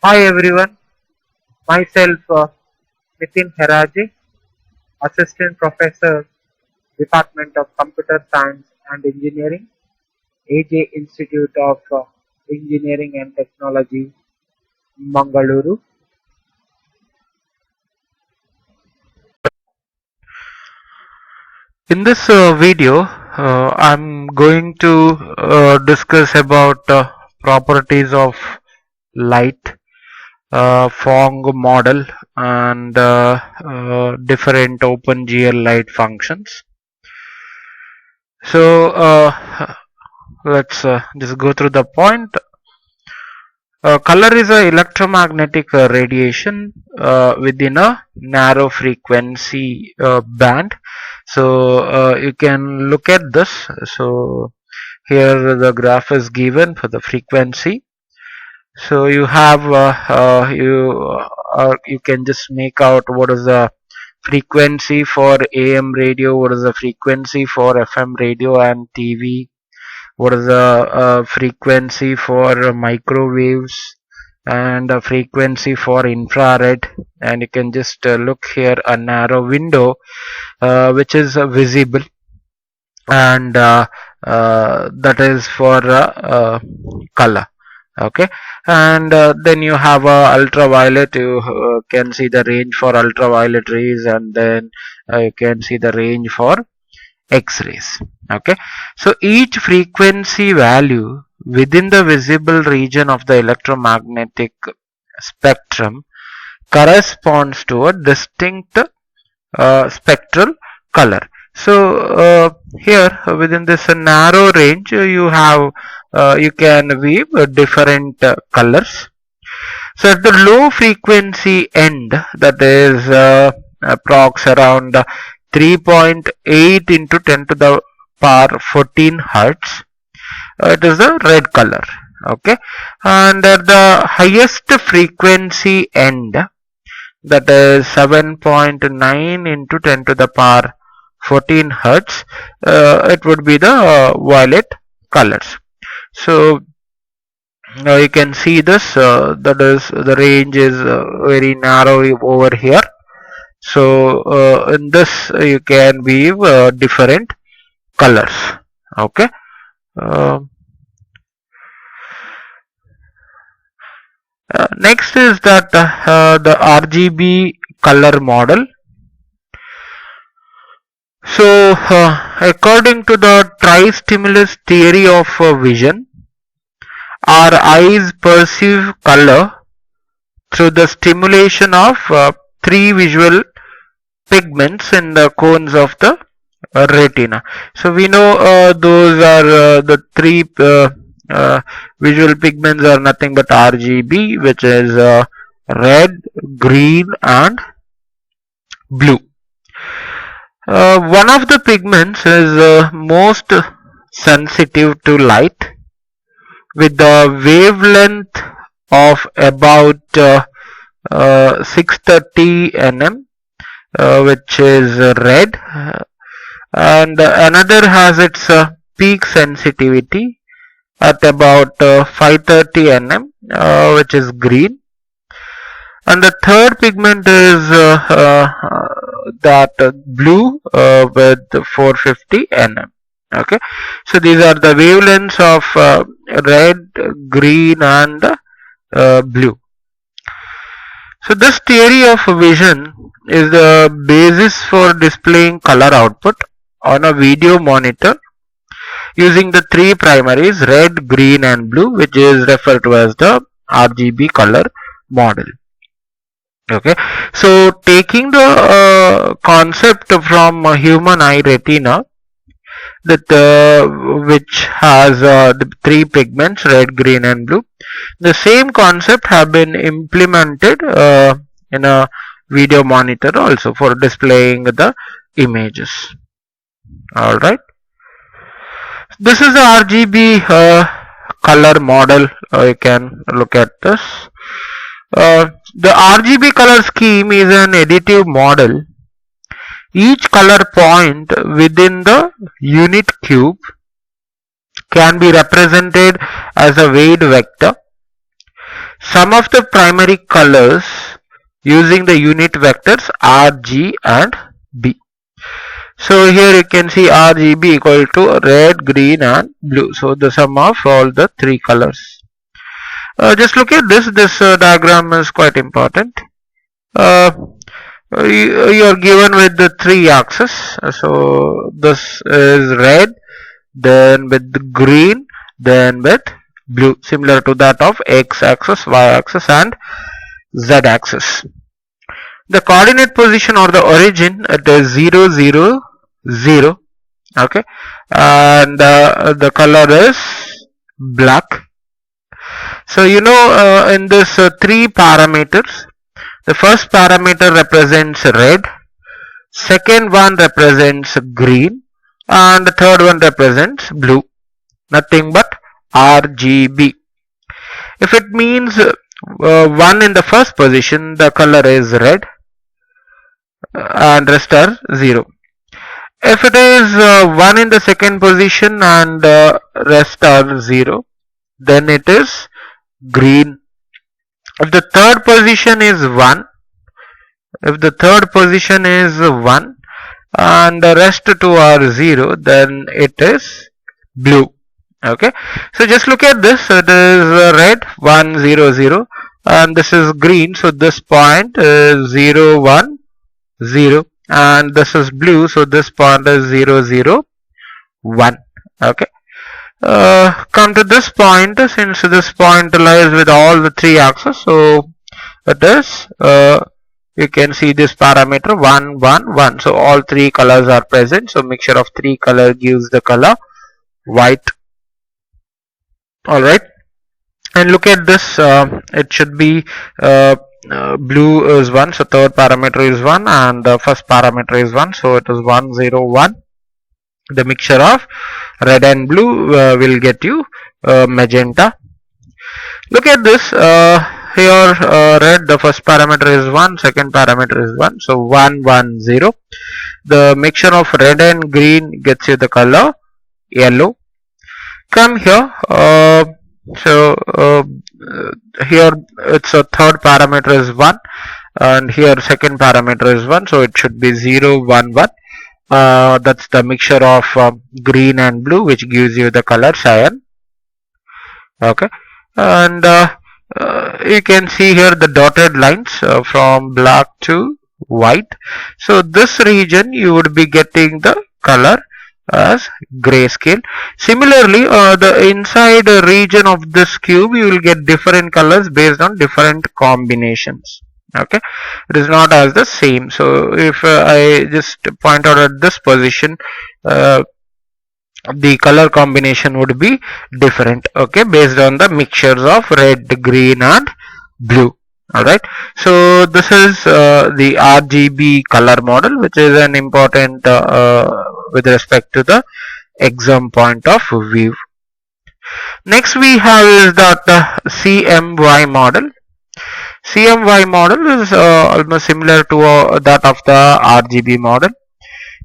Hi everyone, myself Nithin Heraje, Assistant Professor, Department of Computer Science and Engineering, AJ Institute of Engineering and Technology, Mangaluru. In this video, I'm going to discuss about properties of light, Phong model, and different openGL light functions. So let's just go through the point. Color is an electromagnetic radiation within a narrow frequency band. So you can look at this. So here the graph is given for the frequency. So you have you can just make out what is the frequency for AM radio, what is the frequency for FM radio and TV, what is the frequency for microwaves, and a frequency for infrared. And you can just look here, a narrow window which is visible, and that is for color. Okay, and then you have ultraviolet. You can see the range for ultraviolet rays, and then you can see the range for X-rays. Okay, so each frequency value within the visible region of the electromagnetic spectrum corresponds to a distinct spectral color. So here within this narrow range you can weave different colors. So at the low frequency end, that is approx around 3.8 into 10 to the power 14 hertz, it is the red color. Okay, and at the highest frequency end, that is 7.9 into 10 to the power 14 hertz, it would be the violet colors. So now you can see this, that is the range is very narrow over here. So in this you can weave different colors. Okay, next is that the RGB color model. So according to the tri-stimulus theory of vision, our eyes perceive color through the stimulation of three visual pigments in the cones of the retina. So we know those are the three visual pigments are nothing but RGB, which is red, green and blue. One of the pigments is most sensitive to light, with the wavelength of about 630 nm, which is red, and another has its peak sensitivity at about 530 nm, which is green, and the third pigment is that blue with 450 nm. Okay, so these are the wavelengths of red, green and blue. So this theory of vision is the basis for displaying color output on a video monitor using the three primaries red, green and blue, which is referred to as the RGB color model. Okay, so taking the concept from a human eye retina, that which has the three pigments red, green and blue, the same concept have been implemented in a video monitor also for displaying the images. Alright, this is the RGB color model. You can look at this. The RGB color scheme is an additive model. Each color point within the unit cube can be represented as a weight vector. sum of the primary colors using the unit vectors R, G and B. So here you can see RGB equal to red, green and blue. So the sum of all the three colors. Just look at this. This diagram is quite important. You are given with the three axes. So this is red, then with green, then with blue, similar to that of x axis, y axis and z axis. The coordinate position or the origin, it is 0, 0, 0. Okay, and the color is black. So you know, in this three parameters, the first parameter represents red, second one represents green, and the third one represents blue. Nothing but RGB. If it means 1 in the first position, the color is red and rest are 0. If it is 1 in the second position and rest are 0, then it is green. If the third position is 1, and the rest two are 0, then it is blue. Okay, so just look at this. It is red 1, 0, 0, and this is green. So this point is 0, 1, 0, and this is blue. So this point is 0, 0, 1. Okay. Come to this point. Since this point lies with all the three axes, so it is you can see this parameter 1, 1, 1. So all three colors are present. So mixture of three color gives the color white. Alright, and look at this. It should be blue is 1. So third parameter is 1 and the first parameter is 1. So it is 1, 0, 1. The mixture of red and blue will get you magenta. Look at this. Here red, the first parameter is 1, second parameter is 1. So 1, 1, 0. The mixture of red and green gets you the color yellow. Come here. Here it's a third parameter is 1 and here second parameter is 1. So it should be 0, 1, 1. That's the mixture of green and blue, which gives you the color cyan. Okay, and you can see here the dotted lines from black to white. So this region you would be getting the color as grayscale. Similarly, the inside region of this cube you will get different colors based on different combinations. Okay, it is not as the same. So if I just point out at this position, the color combination would be different. Okay, based on the mixtures of red, green and blue. Alright, so this is the RGB color model, which is an important with respect to the exam point of view. Next we have is that CMY model. CMY model is almost similar to that of the RGB model,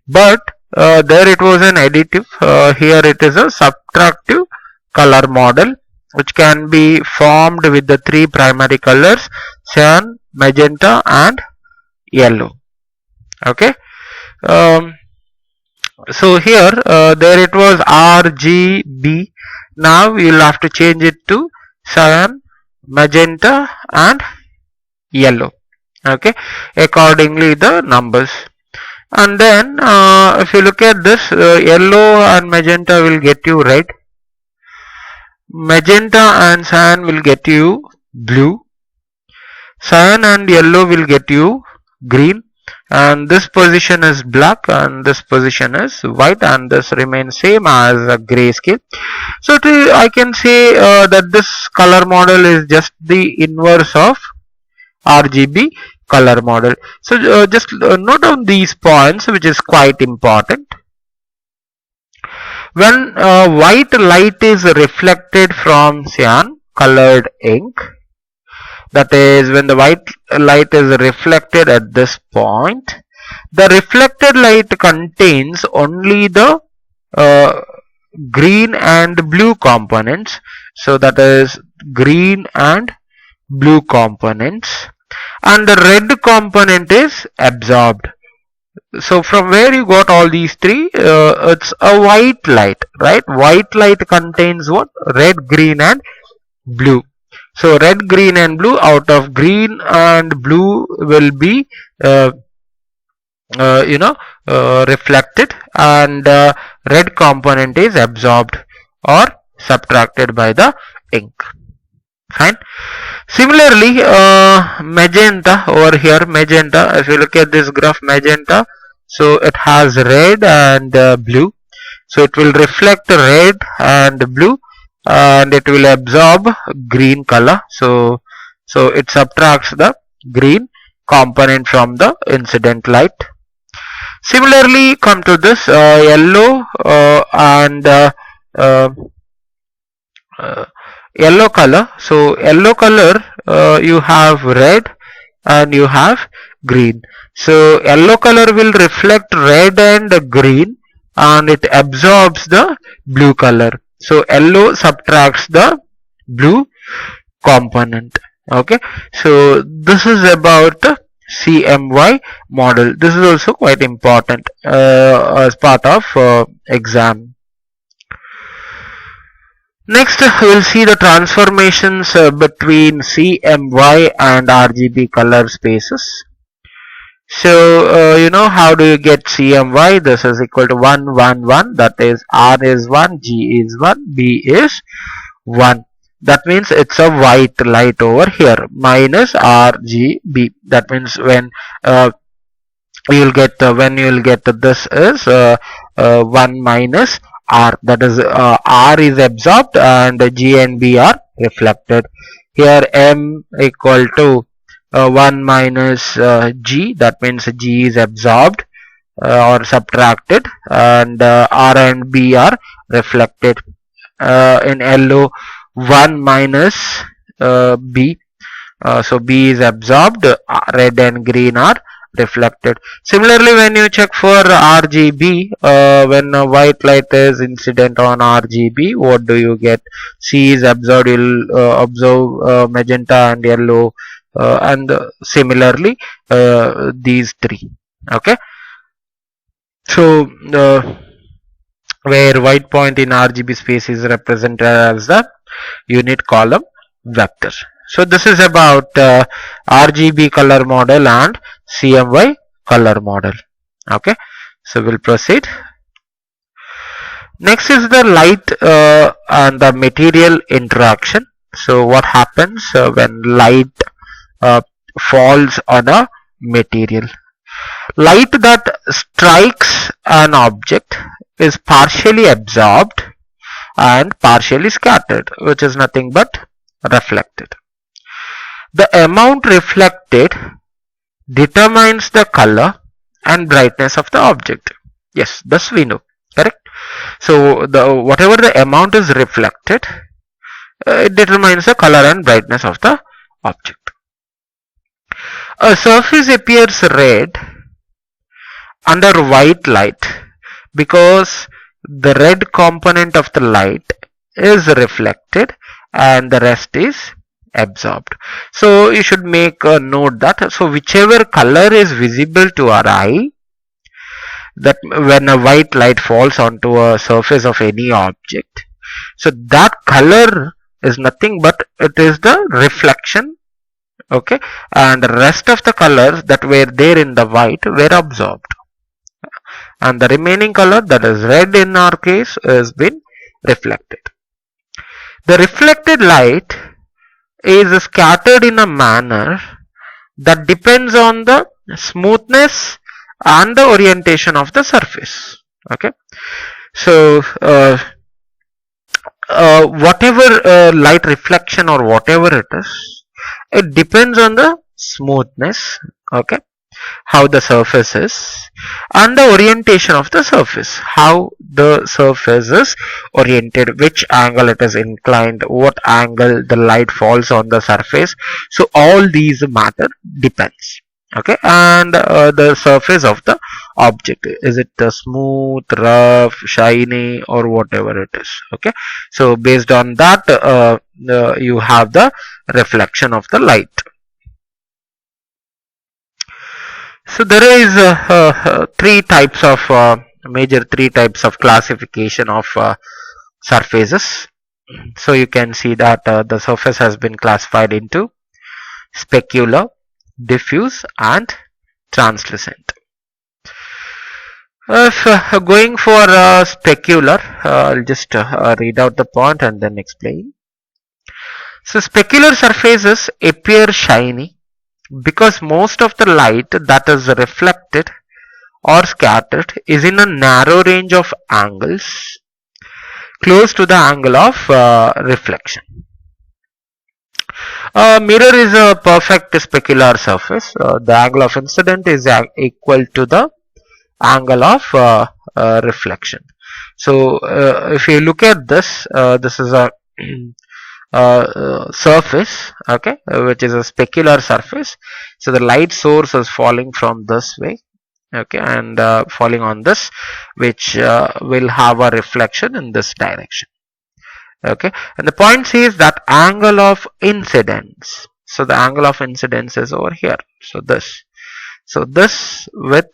but there it was an additive. Here it is a subtractive color model, which can be formed with the three primary colors cyan, magenta and yellow. Okay, so here there it was RGB. Now you will have to change it to cyan, magenta and yellow. Okay, accordingly the numbers. And then if you look at this, yellow and magenta will get you red, magenta and cyan will get you blue, cyan and yellow will get you green, and this position is black and this position is white, and this remains same as a grayscale. So I can say that this color model is just the inverse of RGB color model. So just note down these points, which is quite important. When white light is reflected from cyan colored ink, that is when the white light is reflected at this point, the reflected light contains only the green and blue components. So that is green and blue components, and the red component is absorbed. So from where you got all these three? It's a white light, right? White light contains what? Red, green and blue. So red, green and blue. Out of green and blue will be reflected, and red component is absorbed or subtracted by the ink. Fine. Similarly, magenta over here, magenta, if you look at this graph, magenta, so it has red and blue. So it will reflect red and blue, and it will absorb green color. So it subtracts the green component from the incident light. Similarly, come to this yellow and yellow color. So yellow color, you have red and you have green. So yellow color will reflect red and green, and it absorbs the blue color. So yellow subtracts the blue component. Okay, so this is about the CMY model. This is also quite important as part of exam. Next, we will see the transformations between CMY and RGB color spaces. So, you know, how do you get CMY? This is equal to 1, 1, 1. That is, R is 1, G is 1, B is 1. That means it's a white light over here, minus RGB. That means when you will get this is 1 minus R. That is, R is absorbed and G and B are reflected. Here M equal to 1 minus G. That means G is absorbed or subtracted, and R and B are reflected. In yellow, 1 minus B, so B is absorbed, red and green are reflected. Similarly, when you check for RGB, when a white light is incident on RGB, what do you get? C is absorbed, you'll observe magenta and yellow, and similarly these three. Okay, so where white point in RGB space is represented as the unit column vector. So this is about RGB color model and CMY color model. Okay, so we'll proceed. Next is the light and the material interaction. So what happens when light falls on a material? Light that strikes an object is partially absorbed and partially scattered, which is nothing but reflected. The amount reflected determines the color and brightness of the object. Yes, thus we know, correct? So whatever the amount is reflected, it determines the color and brightness of the object. A surface appears red under white light because the red component of the light is reflected and the rest is absorbed. So you should make a note that, so whichever color is visible to our eye, that when a white light falls onto a surface of any object, so that color is nothing but it is the reflection. Okay, and the rest of the colors that were there in the white were absorbed, and the remaining color, that is red in our case, has been reflected. The reflected light is scattered in a manner that depends on the smoothness and the orientation of the surface. Okay, so whatever light reflection or whatever it is, it depends on the smoothness, okay, how the surface is, and the orientation of the surface, how the surface is oriented, which angle it is inclined, what angle the light falls on the surface. So all these matter depends, okay, and the surface of the object. Is it smooth, rough, shiny, or whatever it is? Okay, so based on that you have the reflection of the light. So there is major three types of classification of surfaces. So you can see that the surface has been classified into specular, diffuse, and translucent. If going for specular, I'll just read out the point and then explain. So specular surfaces appear shiny because most of the light that is reflected or scattered is in a narrow range of angles close to the angle of reflection. A mirror is a perfect specular surface. The angle of incident is equal to the angle of reflection. So if you look at this, this is a surface, okay, which is a specular surface. So the light source is falling from this way, okay, and falling on this, which will have a reflection in this direction. Okay, and the point says that angle of incidence. So the angle of incidence is over here. So this with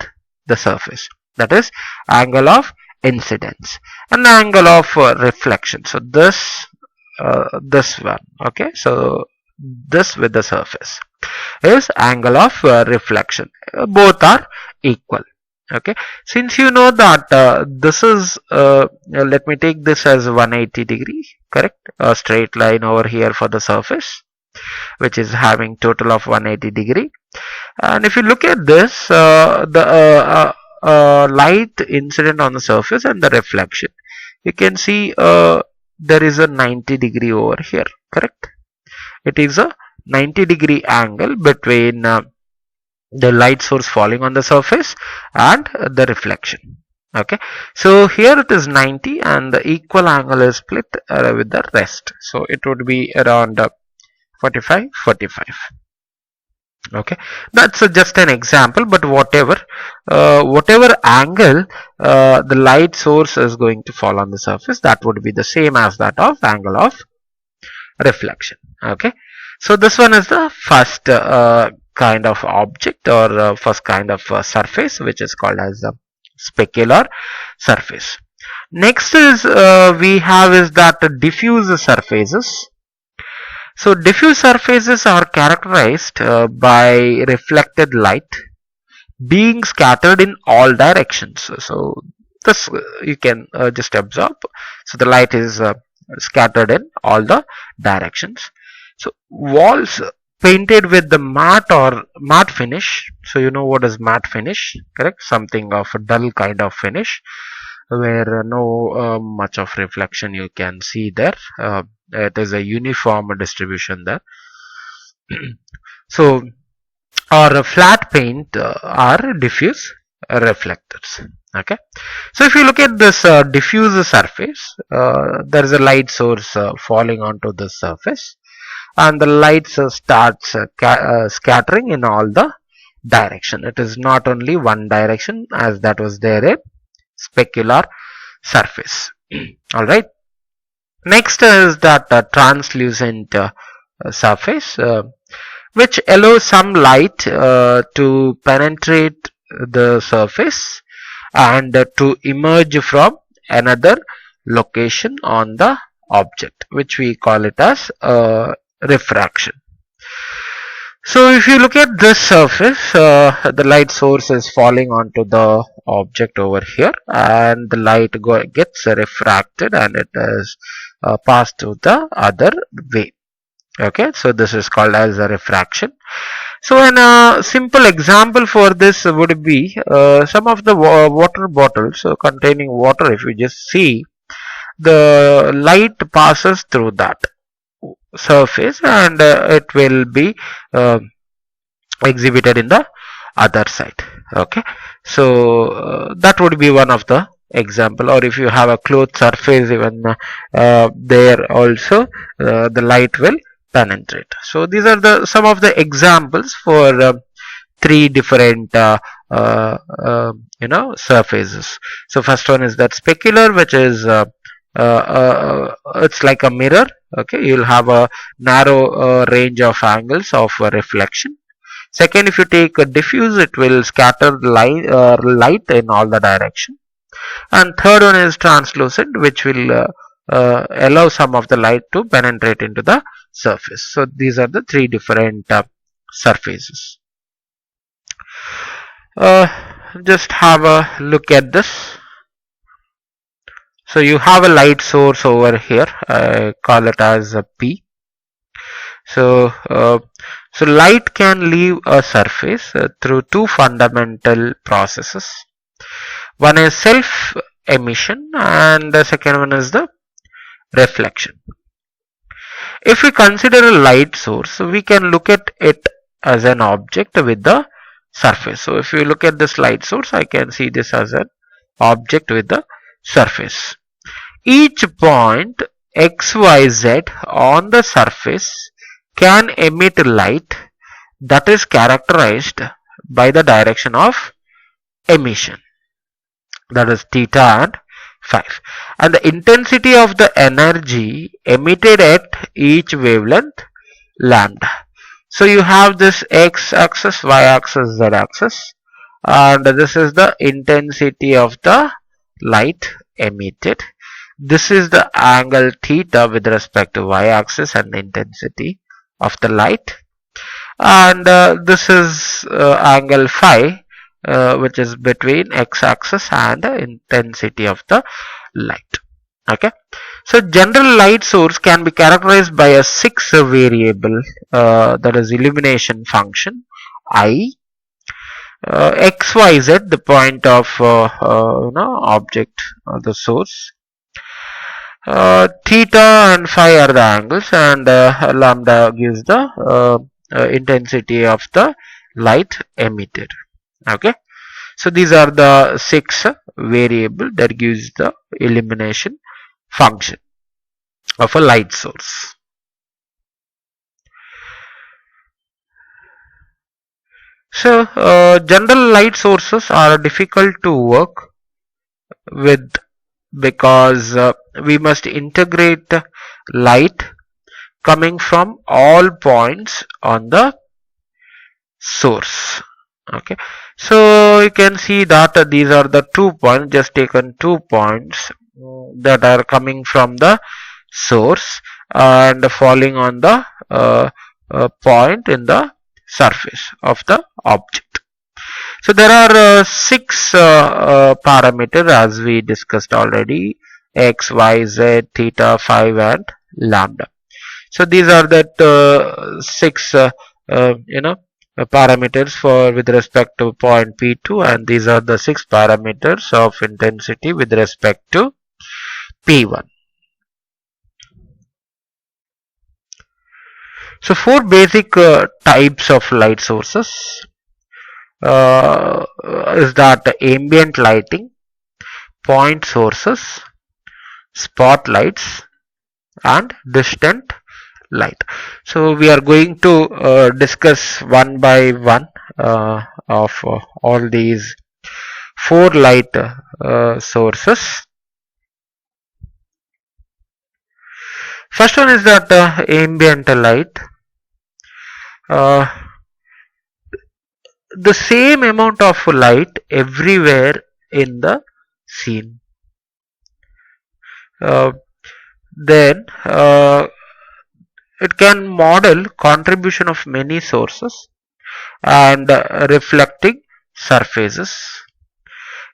the surface, that is angle of incidence, and angle of reflection. So this one, okay, so this with the surface is angle of reflection. Both are equal. Okay, since you know that this is let me take this as 180 degree, correct, a straight line over here for the surface, which is having total of 180 degree. And if you look at this, the light incident on the surface and the reflection, you can see there is a 90 degree over here, correct. It is a 90 degree angle between the light source falling on the surface and the reflection. Okay, so here it is 90 and the equal angle is split with the rest, so it would be around 45. Okay, that's just an example, but whatever angle the light source is going to fall on the surface, that would be the same as that of angle of reflection. Okay, so this one is the first kind of object, or first kind of surface, which is called as the specular surface. Next is we have is that diffuse surfaces. So diffuse surfaces are characterized by reflected light being scattered in all directions. So this you can just observe. So the light is scattered in all the directions. So walls painted with the matte finish. So you know what is matte finish, correct? Something of a dull kind of finish where no much of reflection you can see there. It is a uniform distribution there. So or flat paint are diffuse reflectors. Okay, so if you look at this diffuse surface, there is a light source falling onto this surface, and the lights starts scattering in all the direction. It is not only one direction as that was there in specular surface. All right. Next is that translucent surface, which allows some light to penetrate the surface and to emerge from another location on the object, which we call it as refraction. So if you look at this surface, the light source is falling onto the object over here, and the light gets refracted and it is passed to the other way. Okay, so this is called as a refraction. So a simple example for this would be some of the water bottles containing water. If you just see, the light passes through that surface and it will be exhibited in the other side. Okay, so that would be one of the example. Or if you have a cloth surface, even there also the light will penetrate. So these are the some of the examples for three different surfaces. So first one is that specular, which is it's like a mirror. Okay, you'll have a narrow range of angles of reflection. Second, if you take a diffuse, it will scatter light in all the direction. And third one is translucent, which will allow some of the light to penetrate into the surface. So these are the three different surfaces. Just have a look at this. So you have a light source over here. I call it as a P. So light can leave a surface through two fundamental processes. One is self emission and the second one is the reflection. If we consider a light source, we can look at it as an object with the surface. So if you look at this light source, I can see this as an object with the surface. Each point XYZ on the surface can emit light that is characterized by the direction of emission, that is theta and phi, and the intensity of the energy emitted at each wavelength lambda. So you have this x axis, y axis, z axis, and this is the intensity of the light emitted. This is the angle theta with respect to y axis and the intensity of the light, and this is angle phi, which is between x axis and the intensity of the light. Okay, so general light source can be characterized by a 6 variable, that is illumination function I, xyz, the point of object or the source, theta and phi are the angles, and lambda gives the intensity of the light emitted. Okay, so these are the 6 variable that gives the illumination function of a light source. So general light sources are difficult to work with because we must integrate light coming from all points on the source. Okay, so you can see that these are the 2 points, just taken 2 points that are coming from the source and falling on the point in the surface of the object. So there are 6 parameters as we discussed already: x, y, z, theta, phi, and lambda. So these are the 6 parameters for with respect to point P2, and these are the 6 parameters of intensity with respect to P1. So 4 basic types of light sources is that ambient lighting, point sources, spotlights, and distant light. So we are going to discuss one by one of all these 4 light sources. First one is that ambient light. The same amount of light everywhere in the scene. Then it can model contribution of many sources and reflecting surfaces.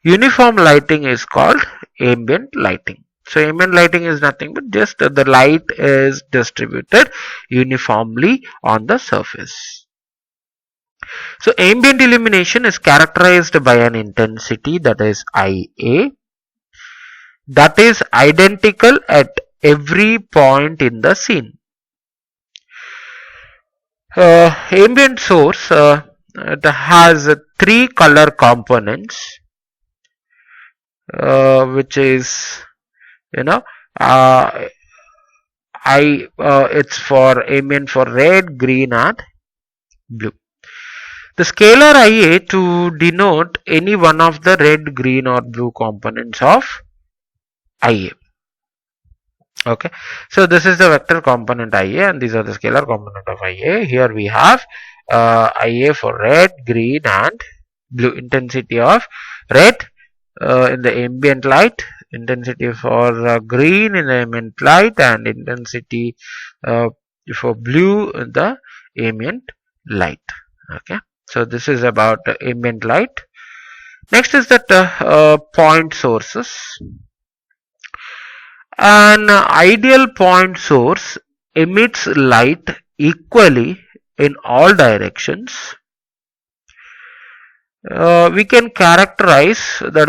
Uniform lighting is called ambient lighting. So ambient lighting is nothing but just the light is distributed uniformly on the surface. So ambient illumination is characterized by an intensity, that is IA, that is identical at every point in the scene. Ambient source it has 3 color components, which is it's for ambient for red, green, and blue. The scalar IA to denote any one of the red, green or blue components of IA. Okay, so this is the vector component IA and these are the scalar component of IA. Here we have IA for red, green and blue. Intensity of red in the ambient light, intensity for green in the ambient light, and intensity for blue in the ambient light. Okay, so this is about ambient light. Next is that point sources. An ideal point source emits light equally in all directions. We can characterize that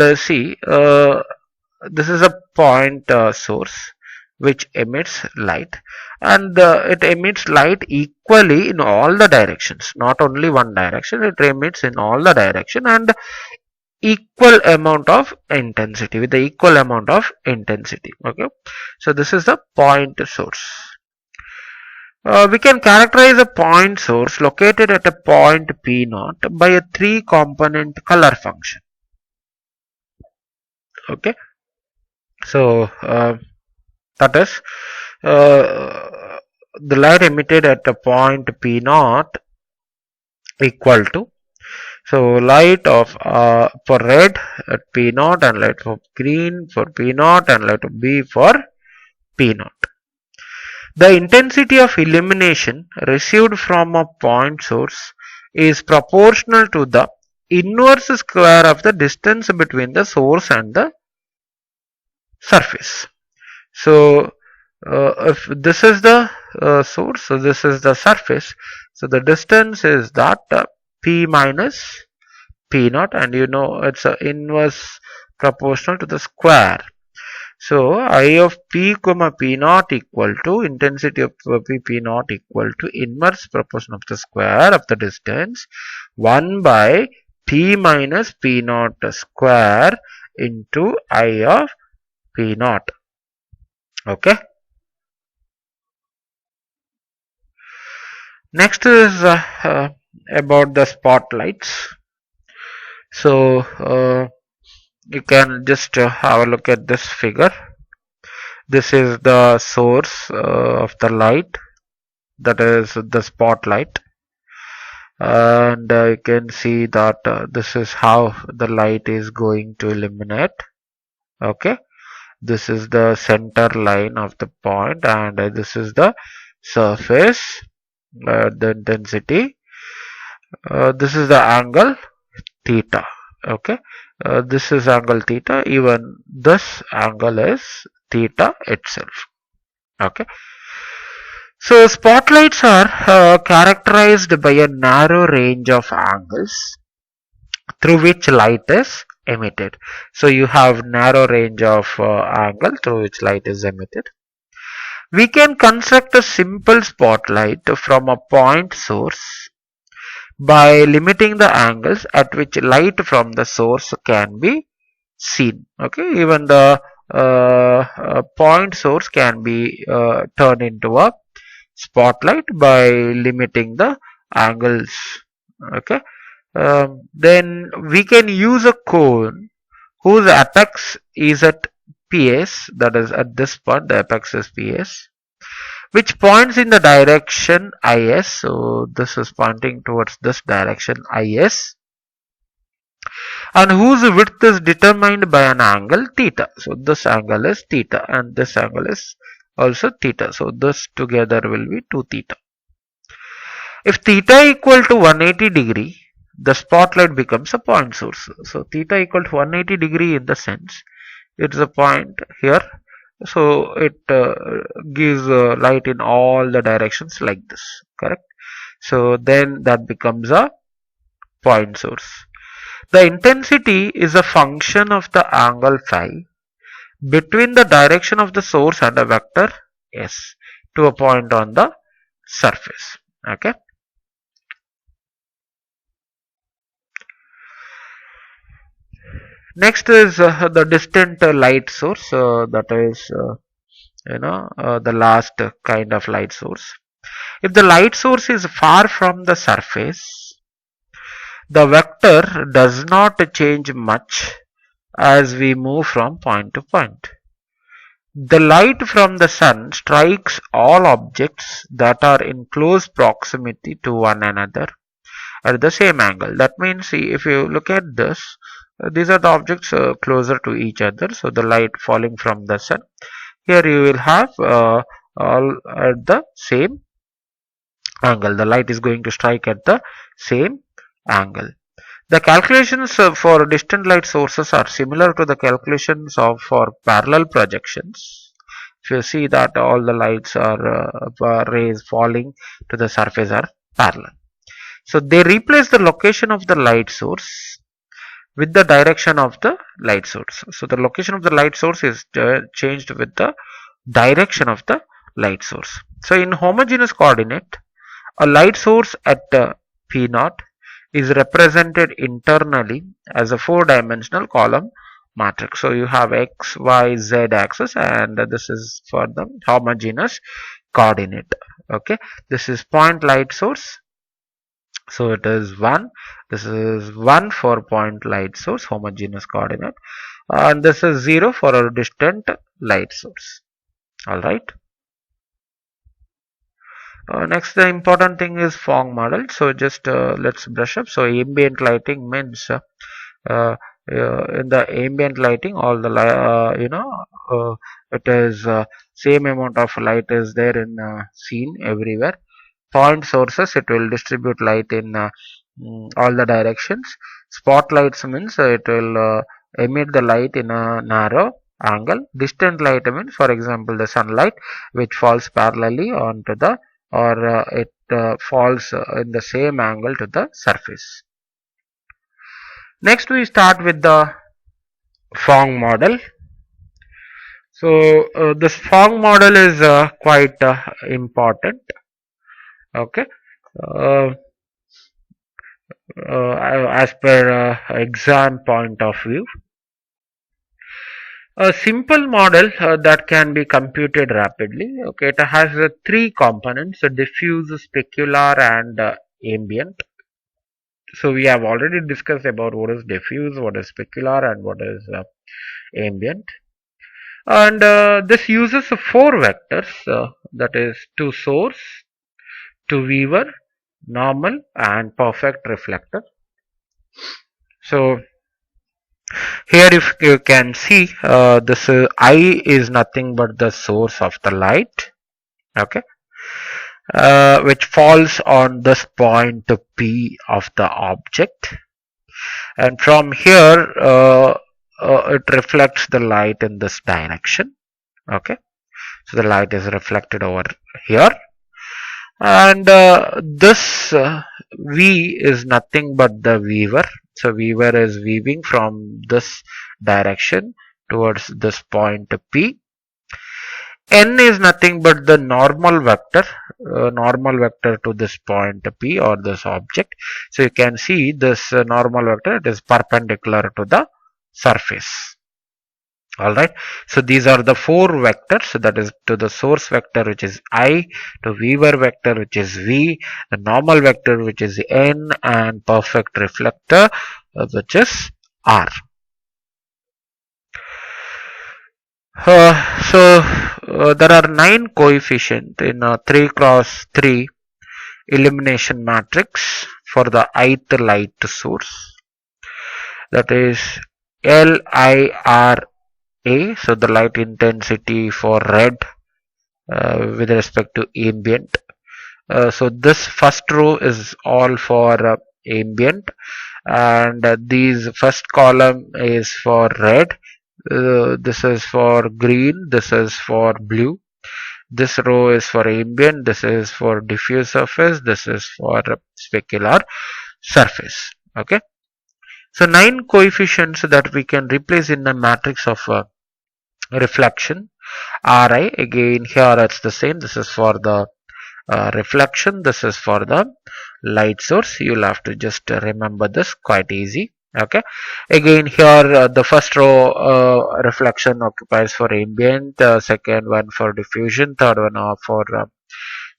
this is a point source which emits light, and it emits light equally in all the directions, not only one direction. It emits in all the direction and equal amount of intensity, with the equal amount of intensity. Okay, so this is the point source. We can characterize a point source located at a point P0 by a 3-component color function. Okay, so that is the light emitted at a point P0 equal to, so light of for red at P0 and light for green for P0 and light of B for P0. The intensity of illumination received from a point source is proportional to the inverse square of the distance between the source and the surface. So if this is the source, so this is the surface, so the distance is that P minus P0, and you know it's inverse proportional to the square. So I of P comma P0 equal to intensity of P0 equal to inverse proportion of the square of the distance 1 by P minus P0 square into I of P0. Okay. Next is about the spotlights. So you can just have a look at this figure. This is the source of the light, that is the spotlight, and you can see that this is how the light is going to illuminate. Okay, this is the center line of the point, and this is the surface, the intensity. This is the angle theta. Okay, this is angle theta, even this angle is theta itself. Okay, so spotlights are characterized by a narrow range of angles through which light is emitted. So you have narrow range of angle through which light is emitted. We can construct a simple spotlight from a point source by limiting the angles at which light from the source can be seen. Okay, even the point source can be turned into a spotlight by limiting the angles. Okay, then we can use a cone whose apex is at PS, that is at this point the apex is PS, which points in the direction IS. So this is pointing towards this direction IS, and whose width is determined by an angle theta. So this angle is theta and this angle is also theta. So this together will be 2 theta. If theta equal to 180 degree, the spotlight becomes a point source. So theta equal to 180 degree in the sense it's a point here. So it gives light in all the directions like this, correct? So then that becomes a point source. The intensity is a function of the angle phi between the direction of the source and a vector S to a point on the surface. Okay. Next is the distant light source, that is the last kind of light source. If the light source is far from the surface, the vector does not change much as we move from point to point. The light from the sun strikes all objects that are in close proximity to one another at the same angle. That means, see, if you look at this, these are the objects closer to each other. So the light falling from the sun. Here you will have all at the same angle. The light is going to strike at the same angle. The calculations for distant light sources are similar to the calculations for parallel projections. If you see that all the lights are rays falling to the surface are parallel. So they replace the location of the light source with the direction of the light source. So the location of the light source is changed with the direction of the light source. So in homogeneous coordinate, a light source at P naught is represented internally as a four-dimensional column matrix. So you have x, y, z axis, and this is for the homogeneous coordinate. Okay, this is point light source. So it is 1. This is 1 for point light source, homogeneous coordinate, and this is 0 for a distant light source. All right. Next, the important thing is Phong model. So just let's brush up. So ambient lighting means in the ambient lighting, all the it is same amount of light is there in scene everywhere. Point sources, it will distribute light in all the directions. Spotlights means it will emit the light in a narrow angle. Distant light means, for example, the sunlight which falls parallelly onto the or it falls in the same angle to the surface. Next we start with the Phong model. So this Phong model is quite important. Okay, as per exam point of view. A simple model that can be computed rapidly. Okay, it has three components: diffuse, specular, and ambient. So we have already discussed about what is diffuse, what is specular, and what is ambient. And this uses four vectors, that is to source, to viewer, normal, and perfect reflector. So here if you can see, this I is nothing but the source of the light, okay, which falls on this point P of the object, and from here it reflects the light in this direction. Okay, so the light is reflected over here, and this V is nothing but the viewer. So viewer is weaving from this direction towards this point P. N is nothing but the normal vector to this point P or this object. So you can see this normal vector, it is perpendicular to the surface. Alright, so these are the four vectors, that is to the source vector which is I, to viewer vector which is V, the normal vector which is N, and perfect reflector which is R. There are 9 coefficients in a 3x3 illumination matrix for the ith light source, that is LIRA. So the light intensity for red with respect to ambient. So this first row is all for ambient, and these first column is for red, this is for green, this is for blue. This row is for ambient, this is for diffuse surface, this is for specular surface. Okay, so 9 coefficients that we can replace in a matrix of reflection. Ri, again here it's the same, this is for the reflection, this is for the light source. You'll have to just remember this, quite easy. Okay, again here the first row reflection occupies for ambient, second one for diffusion, third one for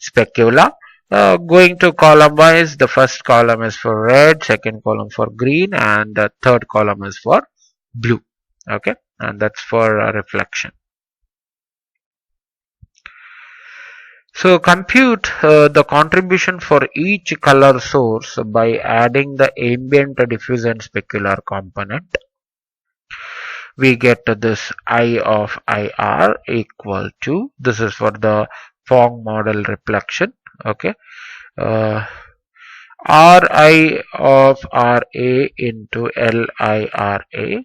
specular, Going to column wise, the first column is for red, second column for green, and the third column is for blue. Okay, and that's for reflection. So compute the contribution for each color source by adding the ambient, diffuse, and specular component. We get this I of IR equal to, this is for the Phong model reflection. Okay, Ri of Ra into LIRA.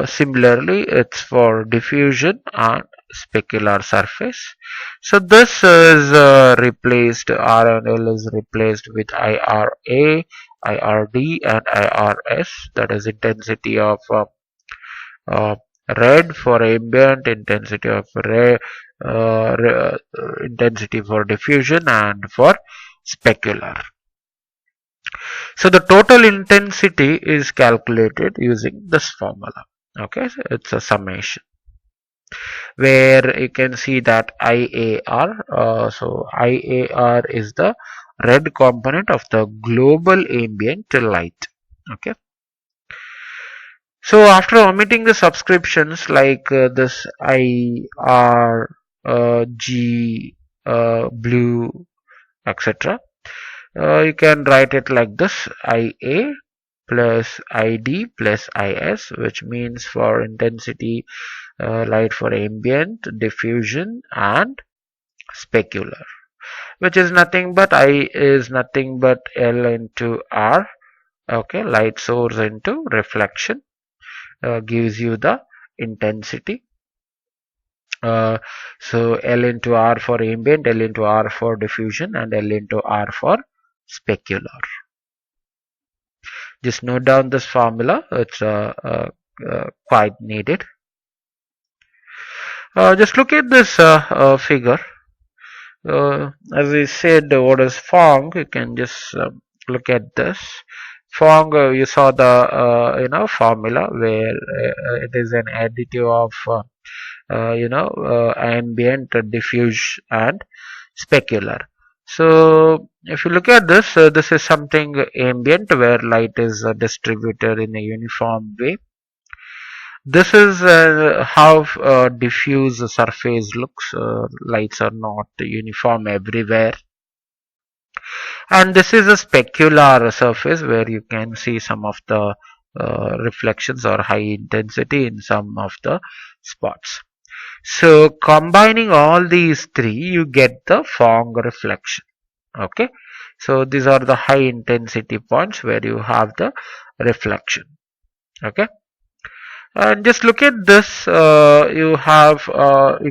Similarly, it's for diffusion and specular surface. So this is replaced, R and L is replaced with IRA, IRD, and IRS, that is intensity of uh, red for ambient, intensity of intensity for diffusion, and for specular. So the total intensity is calculated using this formula. Okay, so it's a summation where you can see that IAR. So IAR is the red component of the global ambient light. Okay. So after omitting the subscriptions like this IR, G, blue, etc. You can write it like this: IA plus ID plus IS, which means for intensity light for ambient, diffusion, and specular, which is nothing but I is nothing but L into R. Okay, light source into reflection gives you the intensity. So L into R for ambient, L into R for diffusion, and L into R for specular. Just note down this formula, it's quite needed. Just look at this figure. As I said, what is Phong? You can just look at this. Phong, you saw the formula where it is an additive of ambient, diffuse, and specular. So if you look at this, this is something ambient where light is distributed in a uniform way. This is how diffuse the surface looks. Lights are not uniform everywhere. And this is a specular surface where you can see some of the reflections or high intensity in some of the spots. So combining all these three, you get the Phong reflection. Okay, so these are the high intensity points where you have the reflection. Okay, and just look at this. You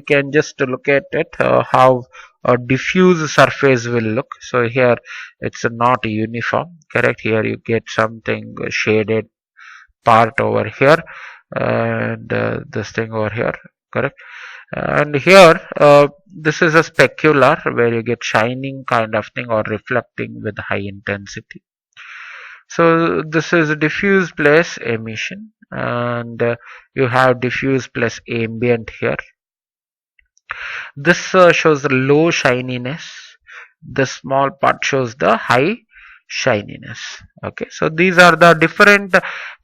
can just look at it how a diffuse surface will look. So here it's not uniform. Correct. Here you get something shaded part over here, and this thing over here. Correct. And here this is a specular where you get shining kind of thing or reflecting with high intensity. So this is diffuse plus emission, and you have diffuse plus ambient here. This shows the low shininess. The small part shows the high shininess. Okay, so these are the different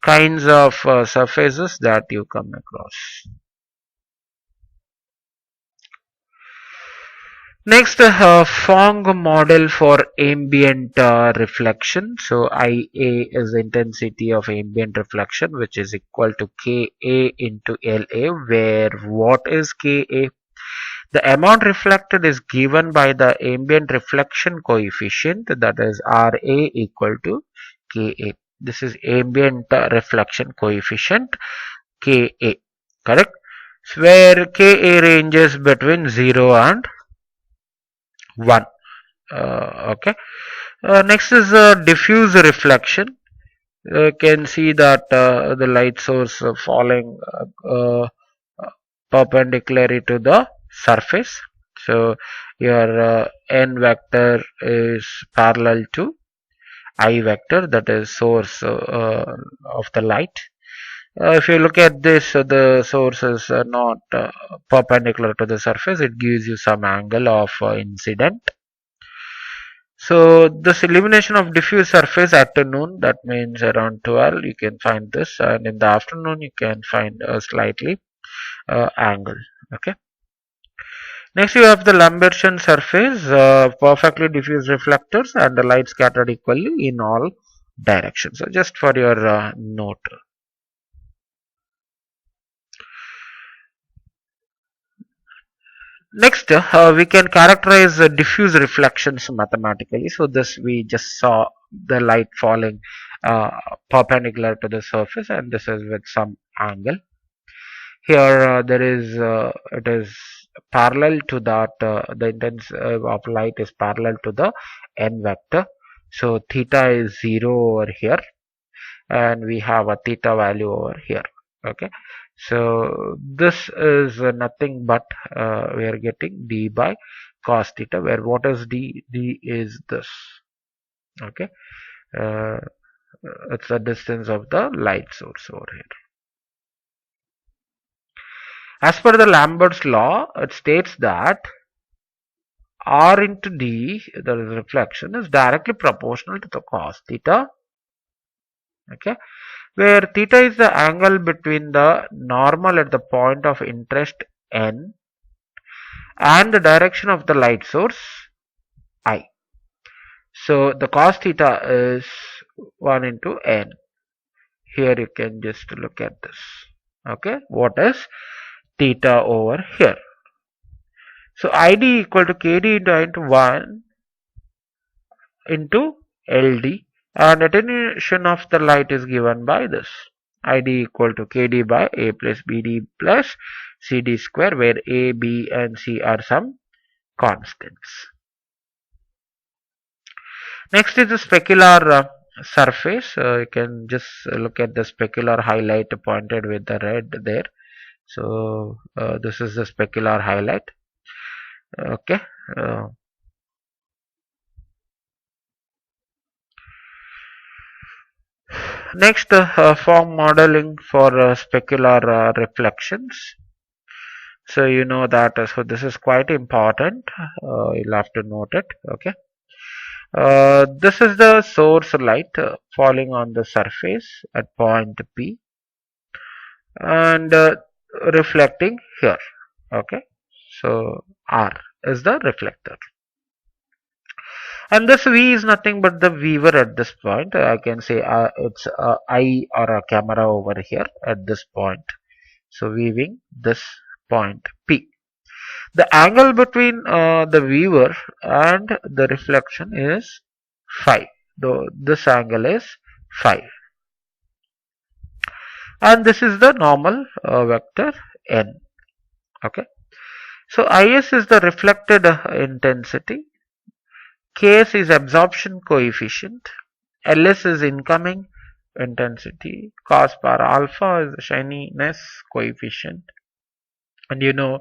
kinds of surfaces that you come across. Next, Phong model for ambient reflection. So IA is the intensity of ambient reflection, which is equal to Ka into La, where what is Ka? The amount reflected is given by the ambient reflection coefficient, that is Ra equal to Ka. This is ambient reflection coefficient Ka, correct? Where Ka ranges between 0 and 1. Okay. Next is diffuse reflection. You can see that the light source falling perpendicularly to the surface. So your n vector is parallel to I vector, that is source of the light. If you look at this, the source is not perpendicular to the surface. It gives you some angle of incident. So this illumination of diffuse surface at noon, that means around 12, you can find this, and in the afternoon you can find a slightly angle. Okay. Next you have the Lambertian surface, perfectly diffuse reflectors and the light scattered equally in all directions. So just for your note. Next, we can characterize diffuse reflections mathematically. So this we just saw the light falling uh, perpendicular to the surface, and this is with some angle. Here there is it is parallel to that the intensity of light is parallel to the n vector. So theta is 0 over here, and we have a theta value over here. Okay, so this is nothing but we are getting d by cos theta, where what is d? D is this. Okay, uh, it's the distance of the light source over here. As per the Lambert's law, it states that R into D, the reflection, is directly proportional to the cos theta. Okay, where theta is the angle between the normal at the point of interest n and the direction of the light source I. So the cos theta is 1 into n. Here you can just look at this. Okay, what is theta over here? So ID equal to KD into I into 1 into LD, and attenuation of the light is given by this. ID equal to KD by A plus BD plus CD square, where A, B and C are some constants. Next is the specular surface. You can just look at the specular highlight pointed with the red there. So this is the specular highlight. Okay. Next, Phong modeling for specular reflections. So you know that. So this is quite important. You'll have to note it. Okay. This is the source light falling on the surface at point P and reflecting here. Okay. So R is the reflector. And this V is nothing but the viewer at this point. I can say it's a eye or a camera over here at this point. So viewing this point P. The angle between the viewer and the reflection is phi. Though this angle is phi. And this is the normal vector n. Okay. So Is is the reflected intensity. Ks is absorption coefficient. Ls is incoming intensity. Cos bar alpha is the shininess coefficient. And you know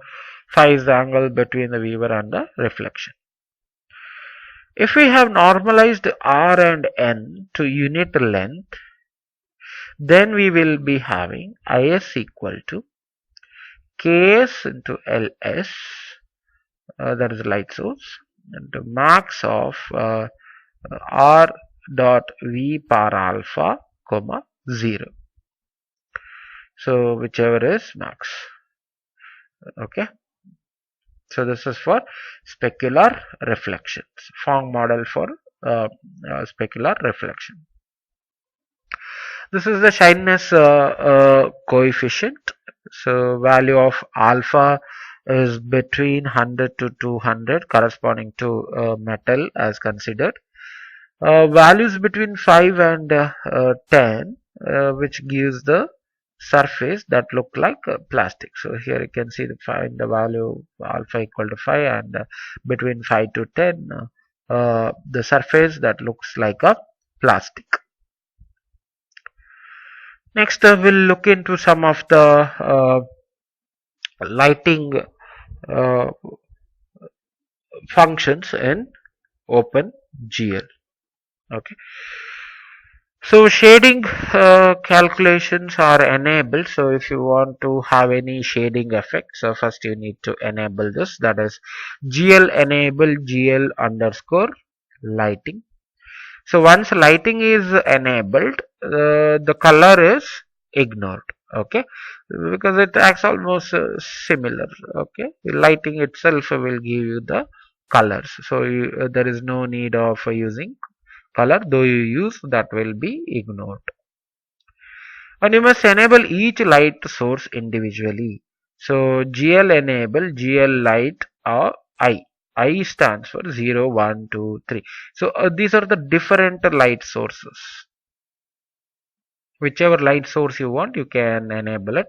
phi is the angle between the viewer and the reflection. If we have normalized R and N to unit length, then we will be having Is equal to Ks into Ls, that is light source, and the max of R dot V par alpha comma 0. So whichever is max. Okay. So this is for specular reflections. Phong model for specular reflection. This is the shininess coefficient. So value of alpha is between 100 to 200, corresponding to metal as considered. Values between 5 and 10, which gives the surface that look like plastic. So here you can see find the value alpha equal to 5, and between 5 to 10 the surface that looks like a plastic. Next we'll look into some of the lighting functions in openGL. Okay. So shading calculations are enabled. So if you want to have any shading effect, so first you need to enable this, that is GL enable GL underscore lighting. So once lighting is enabled, the color is ignored. Okay, because it acts almost similar. Okay, lighting itself will give you the colors. So there is no need of using color, though you use, that will be ignored. And you must enable each light source individually. So GL enable GL light or I. I stands for 0, 1, 2, 3. So these are the different light sources. Whichever light source you want, you can enable it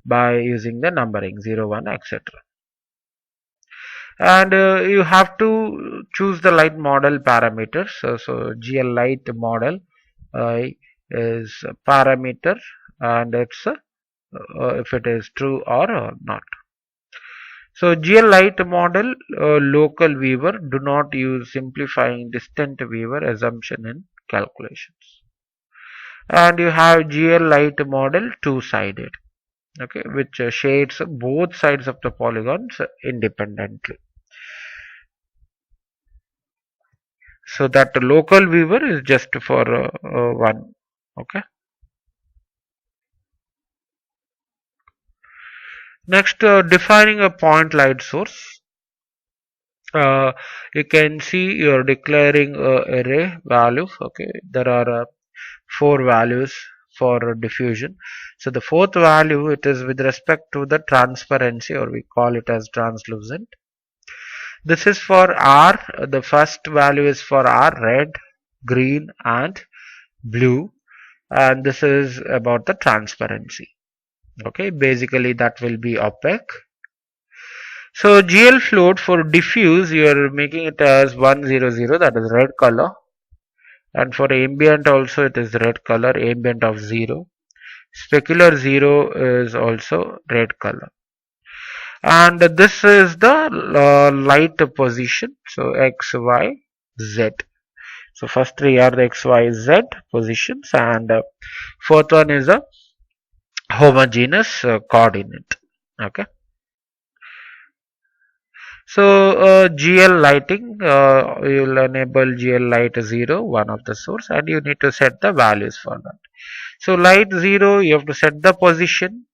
by using the numbering 0, 1, etc. And you have to choose the light model parameters. So GL light model is a parameter, and it's if it is true or not. So GL light model local viewer, do not use simplifying distant viewer assumption in calculations. And you have GL light model two-sided, okay, which shades both sides of the polygons independently. So that the local viewer is just for one. Okay. Next, defining a point light source. You can see you're declaring array values. Okay, there are 4 values for diffusion. So the fourth value, it is with respect to the transparency, or we call it as translucent. This is for R. The first value is for R, red, green, and blue, and this is about the transparency. Okay, basically that will be opaque. So GL float for diffuse, you are making it as 100, that is red color, and for ambient also it is red color, ambient of 0. Specular 0 is also red color, and this is the light position. So X, Y, Z. So first 3 are the X, Y, Z positions, and fourth one is a homogeneous coordinate. Okay. So GL lighting, you will enable GL light 0, one of the source, and you need to set the values for that. So light 0, you have to set the position,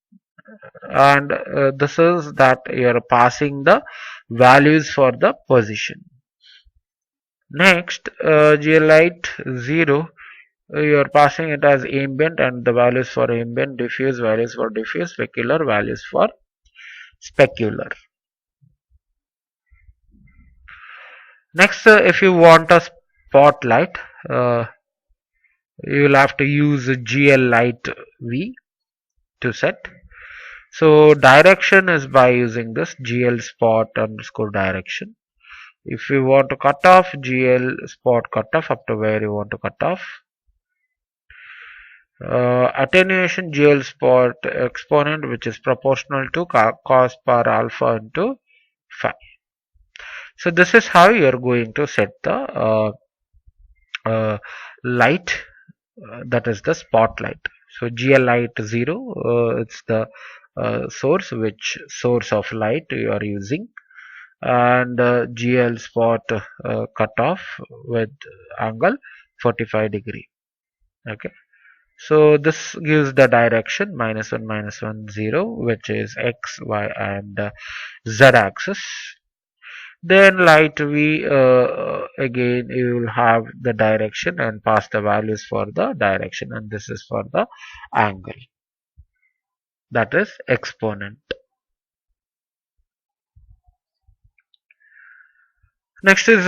and this is that you are passing the values for the position. Next, GL light 0, you are passing it as ambient, and the values for ambient, diffuse values for diffuse, specular values for specular. Next, if you want a spotlight, you will have to use GL light V to set. So direction is by using this GL spot underscore direction. If you want to cut off, GL spot cutoff, up to where you want to cut off. Attenuation, GL spot exponent, which is proportional to cos per alpha into phi. So this is how you are going to set the light, that is the spotlight. So GL light 0, it's the source, which source of light you are using, and GL spot cutoff with angle 45 degree. Okay, so this gives the direction -1, -1, 0, which is X, Y, and Z axis. Then light V, again you will have the direction and pass the values for the direction, and this is for the angle, that is exponent. Next is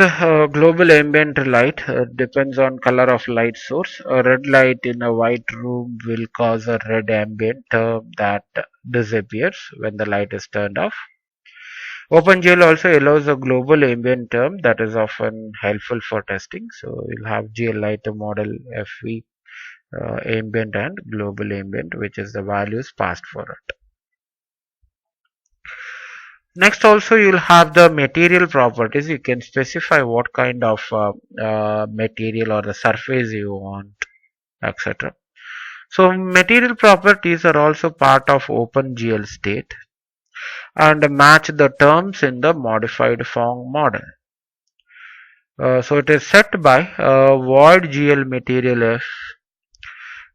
global ambient light. Depends on color of light source. A red light in a white room will cause a red ambient term that disappears when the light is turned off. OpenGL also allows a global ambient term that is often helpful for testing. So you'll have GL light model FV ambient and global ambient, which is the values passed for it. Next, also you'll have the material properties. You can specify what kind of material or the surface you want, etc. So material properties are also part of openGL state and match the terms in the modified Phong model. So it is set by void GL material if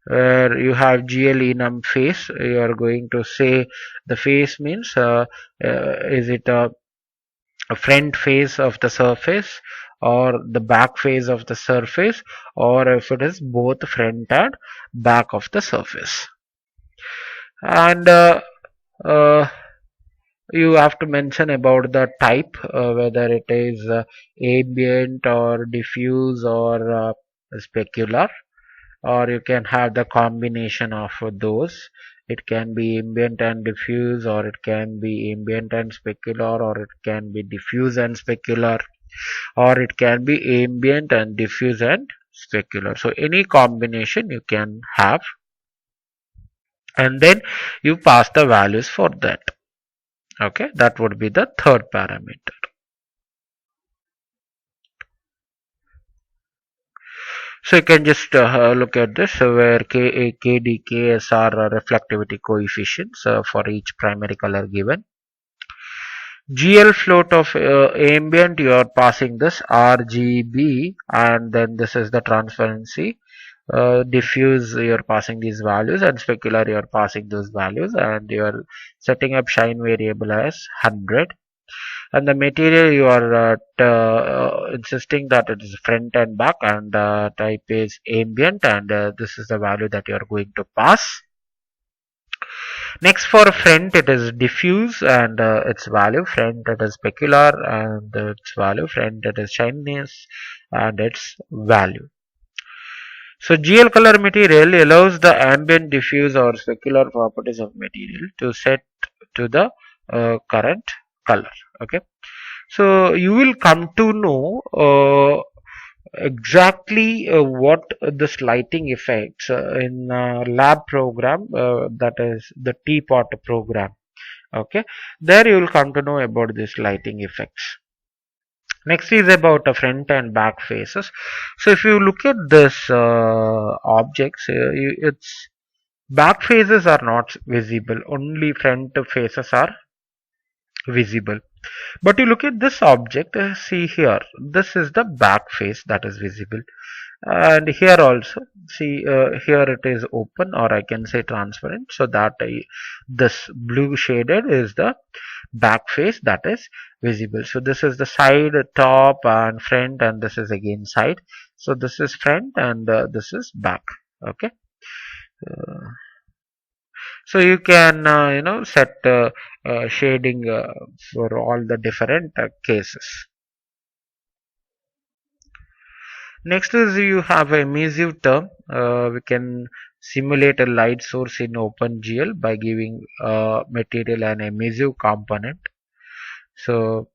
where you have GL enum face. You are going to say the face means is it a front face of the surface or the back face of the surface, or if it is both front and back of the surface. And uh, you have to mention about the type, whether it is ambient or diffuse or specular, or you can have the combination of those. It can be ambient and diffuse, or it can be ambient and specular, or it can be diffuse and specular, or it can be ambient and diffuse and specular. So any combination you can have, and then you pass the values for that. Okay, that would be the third parameter. So you can just look at this, where Ka, Kd, Ks are reflectivity coefficients for each primary color given. GL float of ambient, you are passing this RGB, and then this is the transparency. Diffuse, you are passing these values, and specular, you are passing those values, and you are setting up shine variable as 100. And the material, you are insisting that it is front and back, and type is ambient, and this is the value that you are going to pass. Next, for front, it is diffuse, and its value. Front, it is specular, and its value. Front, it is shininess, and its value. So GL color material allows the ambient, diffuse or specular properties of material to set to the current color. Okay. So you will come to know exactly what this lighting effects in lab program, that is the teapot program. Okay, there you will come to know about this lighting effects. Next is about front and back faces. So if you look at this objects, its back faces are not visible, only front faces are visible. But you look at this object, see here, this is the back face that is visible, and here also see, here it is open, or I can say transparent, so that this blue shaded is the back face that is visible. So this is the side, top and front, and this is again side. So this is front, and this is back. Okay. uh, so you can set shading for all the different cases. Next is you have a emissive term. We can simulate a light source in OpenGL by giving material an emissive component. So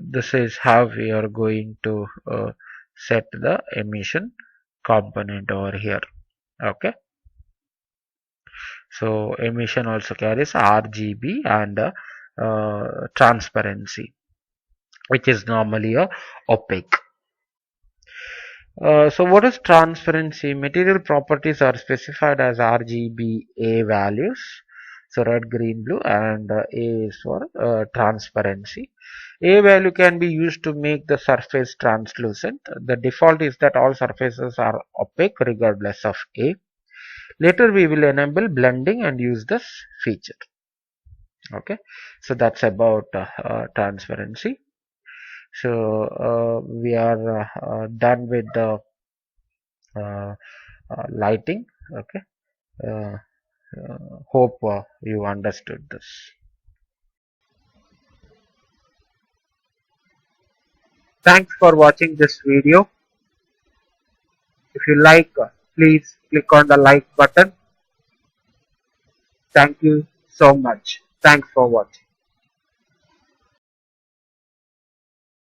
this is how we are going to set the emission component over here. Okay. So emission also carries RGB and transparency, which is normally a opaque. So what is transparency? Material properties are specified as RGBA values. So red, green, blue, and A is for transparency. A value can be used to make the surface translucent. The default is that all surfaces are opaque regardless of A. Later we will enable blending and use this feature. Okay, so that's about transparency. So we are done with the lighting. Okay, hope you understood this. Thanks for watching this video. If you like, please click on the like button. Thank you so much. Thanks for watching.